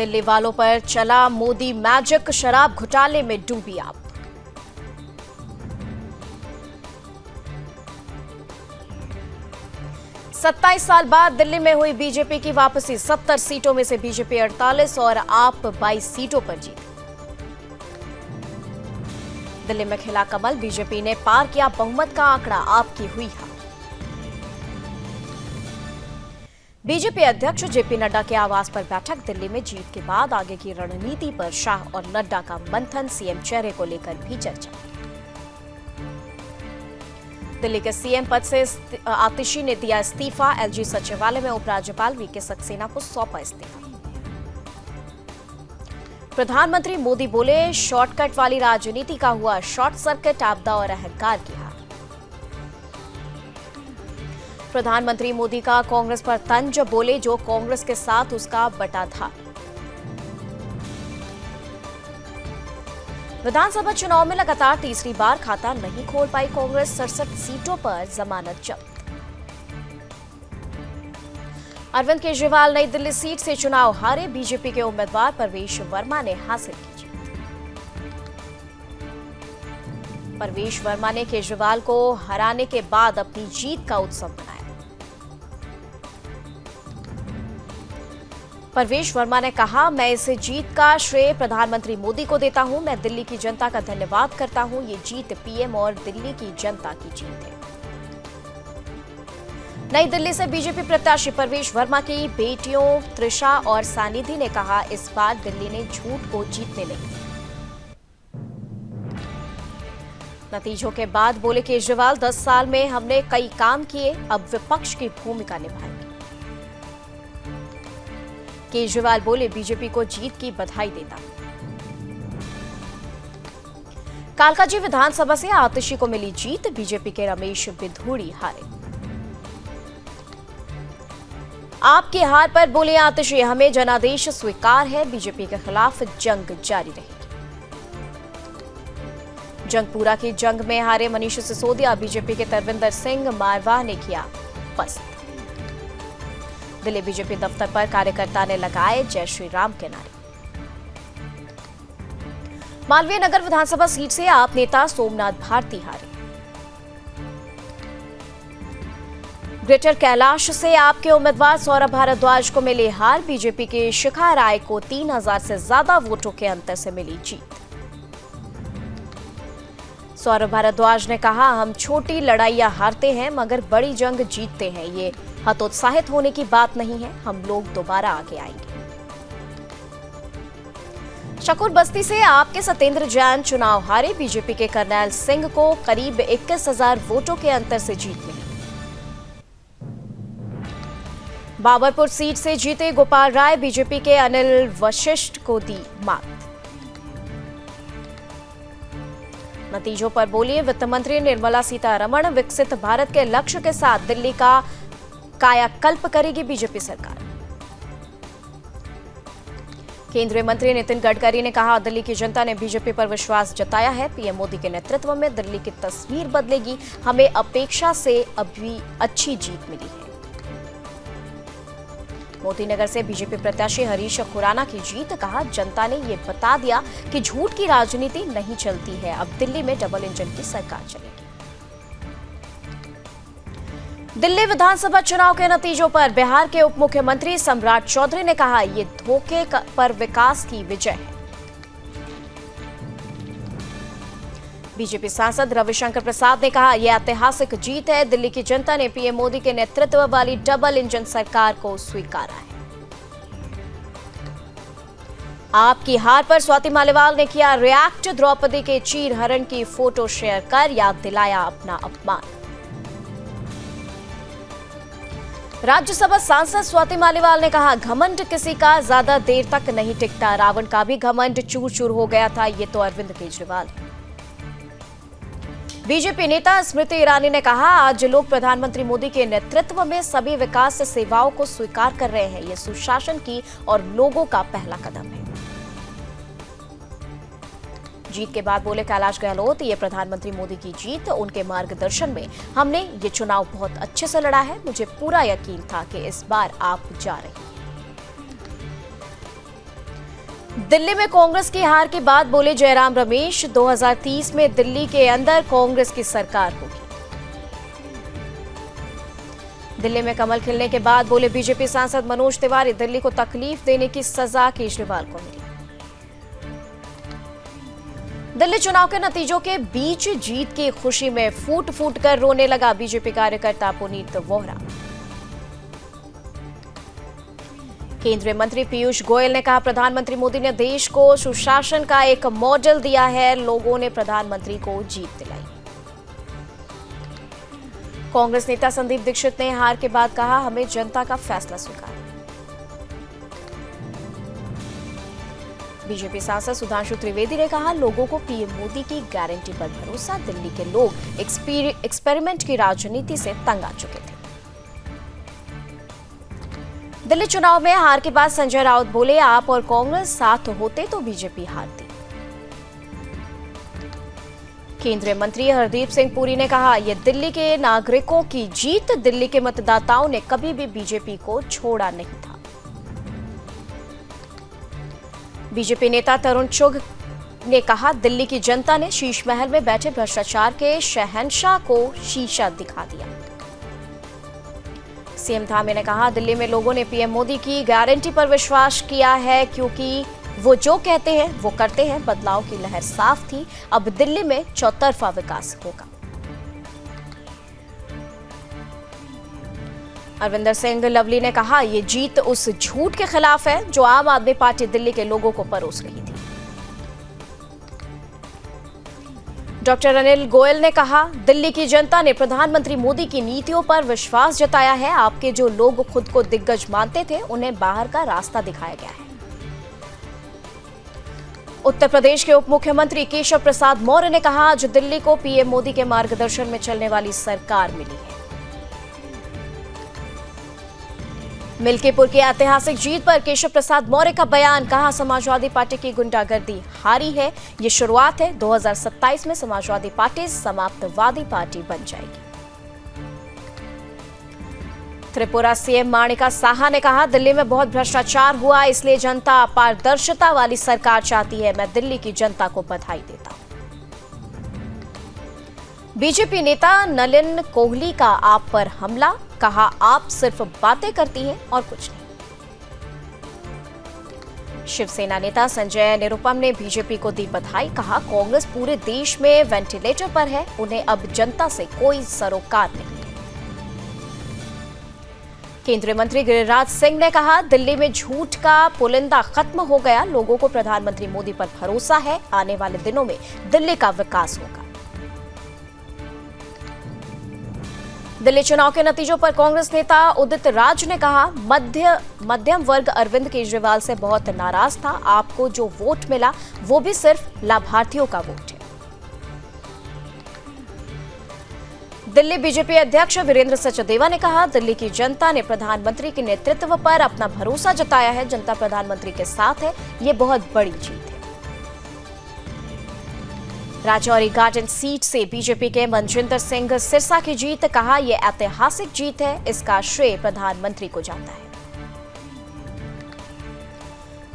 दिल्ली वालों पर चला मोदी मैजिक, शराब घोटाले में डूबी आप। सत्ताईस साल बाद दिल्ली में हुई बीजेपी की वापसी। 70 सीटों में से बीजेपी 48 और आप 22 सीटों पर जीती। दिल्ली में खिला कमल, बीजेपी ने पार किया बहुमत का आंकड़ा, आपकी हुई हार। बीजेपी अध्यक्ष जेपी नड्डा के आवास पर बैठक। दिल्ली में जीत के बाद आगे की रणनीति पर शाह और नड्डा का मंथन। सीएम चेहरे को लेकर भी चर्चा। दिल्ली के सीएम पद से आतिशी ने दिया इस्तीफा। एलजी सचिवालय में उपराज्यपाल वीके सक्सेना को सौंपा इस्तीफा। प्रधानमंत्री मोदी बोले, शॉर्टकट वाली राजनीति का हुआ शॉर्ट सर्किट, आपदा और अहंकार की हार। प्रधानमंत्री मोदी का कांग्रेस पर तंज, बोले जो कांग्रेस के साथ उसका बटाधार। विधानसभा चुनाव में लगातार तीसरी बार खाता नहीं खोल पाई कांग्रेस। 67 सीटों पर जमानत जब्त। अरविंद केजरीवाल नई दिल्ली सीट से चुनाव हारे। बीजेपी के उम्मीदवार परवेश वर्मा ने हासिल की जीत। परवेश वर्मा ने केजरीवाल को हराने के बाद अपनी जीत का उत्सव मनाया। परवेश वर्मा ने कहा, मैं इस जीत का श्रेय प्रधानमंत्री मोदी को देता हूं। मैं दिल्ली की जनता का धन्यवाद करता हूं। ये जीत पीएम और दिल्ली की जनता की जीत है। नई दिल्ली से बीजेपी प्रत्याशी परवेश वर्मा की बेटियों त्रिशा और सानिधि ने कहा, इस बार दिल्ली ने झूठ को जीतने नहीं। नतीजों के बाद बोले केजरीवाल, 10 साल में हमने कई काम किए, अब विपक्ष की भूमिका निभाएंगे। केजरीवाल बोले, बीजेपी को जीत की बधाई देता। कालकाजी विधानसभा से आतिशी को मिली जीत। बीजेपी के रमेश बिधूड़ी हारे। आपकी हार पर बोले आतिशी, हमें जनादेश स्वीकार है। बीजेपी के खिलाफ जंग जारी रहेगी। जंगपुरा की जंग में हारे मनीष सिसोदिया। बीजेपी के तरविंदर सिंह मारवाह ने किया पस्त। दिल्ली बीजेपी दफ्तर पर कार्यकर्ता ने लगाए जय श्री राम के नारे। मालवीय नगर विधानसभा सीट से आप नेता सोमनाथ भारती हारे। ग्रेटर कैलाश से आपके उम्मीदवार सौरभ भारद्वाज को मिली हार। बीजेपी के शिखा राय को 3000 से ज्यादा वोटों के अंतर से मिली जीत। सौरभ भारद्वाज ने कहा, हम छोटी लड़ाइयां हारते हैं मगर बड़ी जंग जीतते हैं। ये हतोत्साहित होने की बात नहीं है, हम लोग दोबारा आगे आएंगे। शकूर बस्ती से आपके सत्येंद्र जैन चुनाव हारे। बीजेपी के करनैल सिंह को करीब 21,000 वोटों के अंतर से जीत मिली। बाबरपुर सीट से जीते गोपाल राय। बीजेपी के अनिल वशिष्ठ को दी मात। नतीजों पर बोली वित्त मंत्री निर्मला सीतारमण, विकसित भारत के लक्ष्य के साथ दिल्ली का कायाकल्प करेगी बीजेपी सरकार। केंद्रीय मंत्री नितिन गडकरी ने कहा, दिल्ली की जनता ने बीजेपी पर विश्वास जताया है। पीएम मोदी के नेतृत्व में दिल्ली की तस्वीर बदलेगी। हमें अपेक्षा से अभी अच्छी जीत मिली है। मोतीनगर से बीजेपी प्रत्याशी हरीश खुराना की जीत। कहा, जनता ने ये बता दिया कि झूठ की राजनीति नहीं चलती है। अब दिल्ली में डबल इंजन की सरकार चलेगी। दिल्ली विधानसभा चुनाव के नतीजों पर बिहार के उप मुख्यमंत्री सम्राट चौधरी ने कहा, ये धोखे पर विकास की विजय है। बीजेपी सांसद रविशंकर प्रसाद ने कहा, यह ऐतिहासिक जीत है। दिल्ली की जनता ने पीएम मोदी के नेतृत्व वाली डबल इंजन सरकार को स्वीकारा है। आपकी हार पर स्वाति मालीवाल ने किया रिएक्ट। द्रौपदी के चीरहरण की फोटो शेयर कर याद दिलाया अपना अपमान। राज्यसभा सांसद स्वाति मालीवाल ने कहा, घमंड किसी का ज्यादा देर तक नहीं टिकता। रावण का भी घमंड चूर चूर हो गया था। ये तो अरविंद केजरीवाल है। बीजेपी नेता स्मृति ईरानी ने कहा, आज लोग प्रधानमंत्री मोदी के नेतृत्व में सभी विकास सेवाओं को स्वीकार कर रहे हैं। यह सुशासन की और लोगों का पहला कदम है। जीत के बाद बोले कैलाश गहलोत, ये प्रधानमंत्री मोदी की जीत, उनके मार्गदर्शन में हमने ये चुनाव बहुत अच्छे से लड़ा है। मुझे पूरा यकीन था कि इस बार आप जा रही हैं। दिल्ली में कांग्रेस की हार के बाद बोले जयराम रमेश, 2030 में दिल्ली के अंदर कांग्रेस की सरकार होगी। दिल्ली में कमल खिलने के बाद बोले बीजेपी सांसद मनोज तिवारी, दिल्ली को तकलीफ देने की सजा केजरीवाल को मिली। दिल्ली चुनाव के नतीजों के बीच जीत की खुशी में फूट फूट कर रोने लगा बीजेपी कार्यकर्ता पुनीत वोहरा। केंद्रीय मंत्री पीयूष गोयल ने कहा, प्रधानमंत्री मोदी ने देश को सुशासन का एक मॉडल दिया है, लोगों ने प्रधानमंत्री को जीत दिलाई। कांग्रेस नेता संदीप दीक्षित ने हार के बाद कहा, हमें जनता का फैसला स्वीकार। बीजेपी सांसद सुधांशु त्रिवेदी ने कहा, लोगों को पीएम मोदी की गारंटी पर भरोसा, दिल्ली के लोग एक्सपेरिमेंट की राजनीति से तंग आ चुके थे। दिल्ली चुनाव में हार के बाद संजय राउत बोले, आप और कांग्रेस साथ होते तो बीजेपी हारती। केंद्रीय मंत्री हरदीप सिंह पुरी ने कहा, यह दिल्ली के नागरिकों की जीत, दिल्ली के मतदाताओं ने कभी भी बीजेपी को छोड़ा नहीं था। बीजेपी नेता तरुण चुघ ने कहा, दिल्ली की जनता ने शीश महल में बैठे भ्रष्टाचार के शहंशाह को शीशा दिखा दिया। सीएम धामी ने कहा, दिल्ली में लोगों ने पीएम मोदी की गारंटी पर विश्वास किया है, क्योंकि वो जो कहते हैं वो करते हैं। बदलाव की लहर साफ थी, अब दिल्ली में चौतरफा विकास होगा। अरविंदर सिंह लवली ने कहा, यह जीत उस झूठ के खिलाफ है जो आम आदमी पार्टी दिल्ली के लोगों को परोस रही थी। डॉक्टर अनिल गोयल ने कहा, दिल्ली की जनता ने प्रधानमंत्री मोदी की नीतियों पर विश्वास जताया है। आपके जो लोग खुद को दिग्गज मानते थे, उन्हें बाहर का रास्ता दिखाया गया है। उत्तर प्रदेश के उप मुख्यमंत्री केशव प्रसाद मौर्य ने कहा, आज दिल्ली को पीएम मोदी के मार्गदर्शन में चलने वाली सरकार मिली है। मिल्कीपुर की ऐतिहासिक जीत पर केशव प्रसाद मौर्य का बयान, कहा, समाजवादी पार्टी की गुंडागर्दी हारी है, ये शुरुआत है, 2027 में समाजवादी पार्टी समाप्तवादी पार्टी बन जाएगी। त्रिपुरा सीएम माणिका साहा ने कहा, दिल्ली में बहुत भ्रष्टाचार हुआ, इसलिए जनता पारदर्शिता वाली सरकार चाहती है। मैं दिल्ली की जनता को बधाई देता हूं। बीजेपी नेता नलिन कोहली का आप पर हमला, कहा, आप सिर्फ बातें करती हैं और कुछ नहीं। शिवसेना नेता संजय निरुपम ने बीजेपी को दी बधाई, कहा, कांग्रेस पूरे देश में वेंटिलेटर पर है, उन्हें अब जनता से कोई सरोकार नहीं। केंद्रीय मंत्री गिरिराज सिंह ने कहा, दिल्ली में झूठ का पुलिंदा खत्म हो गया, लोगों को प्रधानमंत्री मोदी पर भरोसा है, आने वाले दिनों में दिल्ली का विकास होगा। दिल्ली चुनाव के नतीजों पर कांग्रेस नेता उदित राज ने कहा, मध्यम वर्ग अरविंद केजरीवाल से बहुत नाराज था, आपको जो वोट मिला वो भी सिर्फ लाभार्थियों का वोट है। दिल्ली बीजेपी अध्यक्ष वीरेंद्र सचदेवा ने कहा, दिल्ली की जनता ने प्रधानमंत्री के नेतृत्व पर अपना भरोसा जताया है, जनता प्रधानमंत्री के साथ है, ये बहुत बड़ी जीत है। राजौरी गार्डन सीट से बीजेपी के मनजिंदर सिंह सिरसा की जीत, कहा, यह ऐतिहासिक जीत है, इसका श्रेय प्रधानमंत्री को जाता है।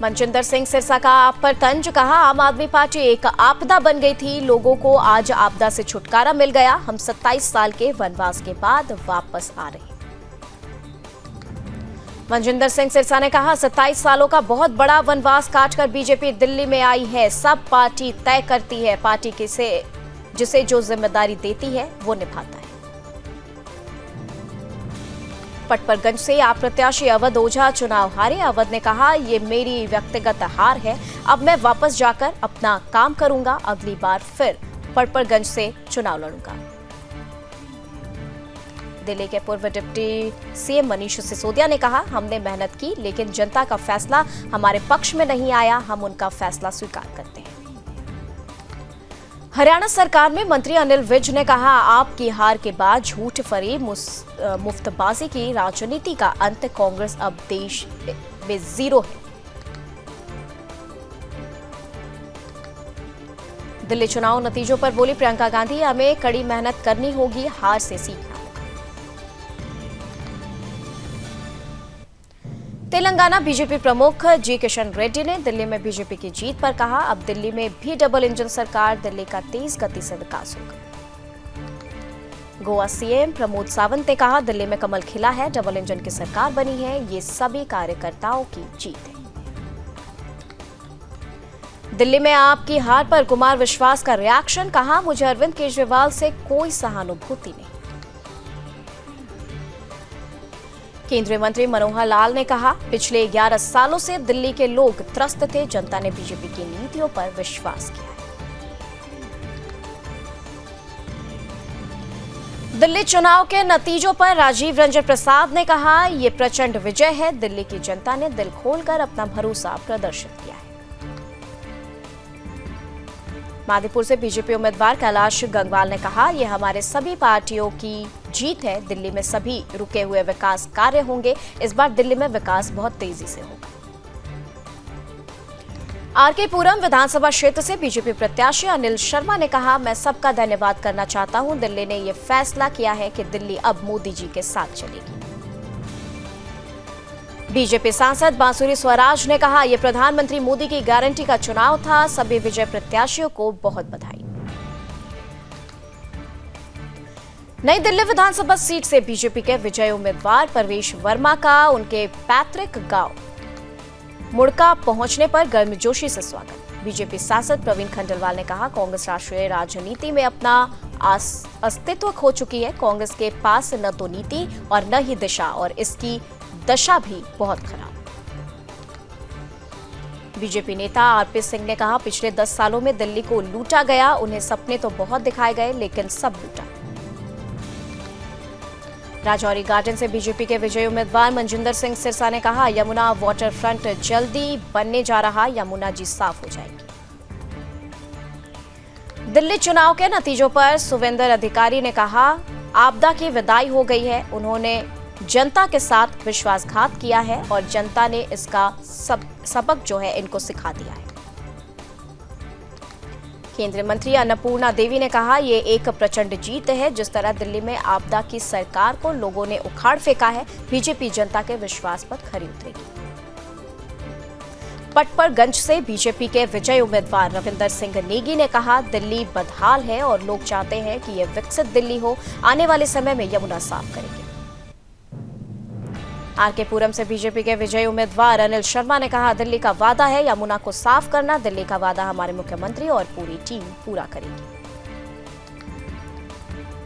मनजिंदर सिंह सिरसा का आप पर तंज, कहा, आम आदमी पार्टी एक आपदा बन गई थी, लोगों को आज आपदा से छुटकारा मिल गया, हम 27 साल के वनवास के बाद वापस आ रहे हैं। मनजिंदर सिंह सिरसा ने कहा, 27 सालों का बहुत बड़ा वनवास काटकर बीजेपी दिल्ली में आई है, सब पार्टी तय करती है, पार्टी जिसे जो जिम्मेदारी देती है वो निभाता है। पटपरगंज से आप प्रत्याशी अवध ओझा चुनाव हारे, अवध ने कहा, ये मेरी व्यक्तिगत हार है, अब मैं वापस जाकर अपना काम करूंगा, अगली बार फिर पटपरगंज से चुनाव लड़ूंगा। दिल्ली के पूर्व डिप्टी सीएम मनीष सिसोदिया ने कहा, हमने मेहनत की, लेकिन जनता का फैसला हमारे पक्ष में नहीं आया, हम उनका फैसला स्वीकार करते हैं। हरियाणा सरकार में मंत्री अनिल विज ने कहा, आपकी हार के बाद झूठ फरेब मुफ्तबाजी की राजनीति का अंत, कांग्रेस अब देश में जीरो है। दिल्ली चुनाव नतीजों पर बोली प्रियंका गांधी, हमें कड़ी मेहनत करनी होगी, हार से सीखना। तेलंगाना बीजेपी प्रमुख जी किशन रेड्डी ने दिल्ली में बीजेपी की जीत पर कहा, अब दिल्ली में भी डबल इंजन सरकार, दिल्ली का तेज गति से विकास होगा। गोवा सीएम प्रमोद सावंत ने कहा, दिल्ली में कमल खिला है, डबल इंजन की सरकार बनी है, ये सभी कार्यकर्ताओं की जीत है। दिल्ली में आपकी हार पर कुमार विश्वास का रिएक्शन, कहा, मुझे अरविंद केजरीवाल से कोई सहानुभूति नहीं। केंद्रीय मंत्री मनोहर लाल ने कहा, पिछले 11 सालों से दिल्ली के लोग त्रस्त थे, जनता ने बीजेपी की नीतियों पर विश्वास किया है। दिल्ली चुनाव के नतीजों पर राजीव रंजन प्रसाद ने कहा, यह प्रचंड विजय है, दिल्ली की जनता ने दिल खोलकर अपना भरोसा प्रदर्शित किया है। मादीपुर से बीजेपी उम्मीदवार कैलाश गंगवाल ने कहा, यह हमारे सभी पार्टियों की जीत है, दिल्ली में सभी रुके हुए विकास कार्य होंगे, इस बार दिल्ली में विकास बहुत तेजी से होगा। आरके पुरम विधानसभा क्षेत्र से बीजेपी प्रत्याशी अनिल शर्मा ने कहा, मैं सबका धन्यवाद करना चाहता हूं, दिल्ली ने यह फैसला किया है कि दिल्ली अब मोदी जी के साथ चलेगी। बीजेपी सांसद बांसुरी स्वराज ने कहा, यह प्रधानमंत्री मोदी की गारंटी का चुनाव था, सभी विजय प्रत्याशियों को बहुत बधाई। नई दिल्ली विधानसभा सीट से बीजेपी के विजयी उम्मीदवार परवेश वर्मा का उनके पैतृक गांव मुड़का पहुंचने पर गर्मजोशी से स्वागत। बीजेपी सांसद प्रवीण खंडेलवाल ने कहा, कांग्रेस राष्ट्रीय राजनीति में अपना अस्तित्व खो चुकी है, कांग्रेस के पास न तो नीति और न ही दिशा, और इसकी दशा भी बहुत खराब। बीजेपी नेता आरपी सिंह ने कहा, पिछले 10 सालों में दिल्ली को लूटा गया, उन्हें सपने तो बहुत दिखाए गए लेकिन सब लूटा। राजौरी गार्डन से बीजेपी के विजयी उम्मीदवार मनजिंदर सिंह सिरसा ने कहा, यमुना वाटर फ्रंट जल्दी बनने जा रहा, यमुना जी साफ हो जाएगी। दिल्ली चुनाव के नतीजों पर सुवेंद्र अधिकारी ने कहा, आपदा की विदाई हो गई है, उन्होंने जनता के साथ विश्वासघात किया है और जनता ने इसका सबक जो है इनको सिखा दिया है। केंद्रीय मंत्री अन्नपूर्णा देवी ने कहा, ये एक प्रचंड जीत है, जिस तरह दिल्ली में आपदा की सरकार को लोगों ने उखाड़ फेंका है, बीजेपी जनता के विश्वास पर खरी उतरेगी। पटपरगंज से बीजेपी के विजयी उम्मीदवार रविंदर सिंह नेगी ने कहा, दिल्ली बदहाल है और लोग चाहते हैं कि यह विकसित दिल्ली हो, आने वाले समय में यमुना साफ करेंगे। आरके पुरम से बीजेपी के विजयी उम्मीदवार अनिल शर्मा ने कहा, दिल्ली का वादा है यमुना को साफ करना, दिल्ली का वादा हमारे मुख्यमंत्री और पूरी टीम पूरा करेगी।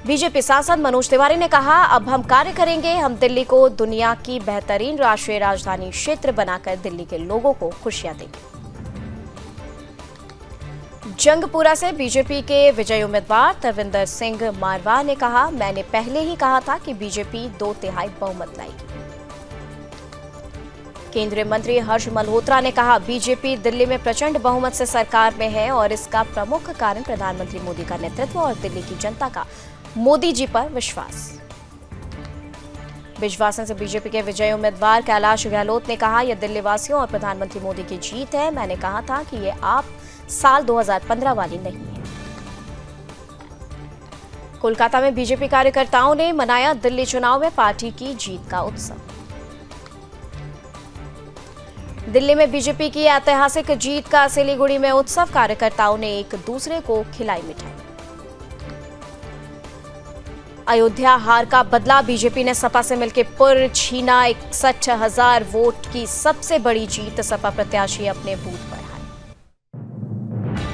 बीजेपी सांसद मनोज तिवारी ने कहा, अब हम कार्य करेंगे, हम दिल्ली को दुनिया की बेहतरीन राष्ट्रीय राजधानी क्षेत्र बनाकर दिल्ली के लोगों को खुशियां देंगे। जंगपुरा से बीजेपी के विजयी उम्मीदवार तरविंदर सिंह मारवा ने कहा, मैंने पहले ही कहा था कि बीजेपी 2/3 बहुमत लाएगी। केंद्रीय मंत्री हर्ष मल्होत्रा ने कहा, बीजेपी दिल्ली में प्रचंड बहुमत से सरकार में है और इसका प्रमुख कारण प्रधानमंत्री मोदी का नेतृत्व और दिल्ली की जनता का मोदी जी पर विश्वास। बिजवासन से बीजेपी के विजयी उम्मीदवार कैलाश गहलोत ने कहा, यह दिल्ली वासियों और प्रधानमंत्री मोदी की जीत है, मैंने कहा था कि यह आप साल 2015 वाली नहीं है। कोलकाता में बीजेपी कार्यकर्ताओं ने मनाया दिल्ली चुनाव में पार्टी की जीत का उत्सव। दिल्ली में बीजेपी की ऐतिहासिक जीत का सिलीगुड़ी में उत्सव, कार्यकर्ताओं ने एक दूसरे को खिलाई मिठाई। अयोध्या हार का बदला, बीजेपी ने सपा से मिलकर पुर छीना, 61,000 वोट की सबसे बड़ी जीत, सपा प्रत्याशी अपने बूथ पर।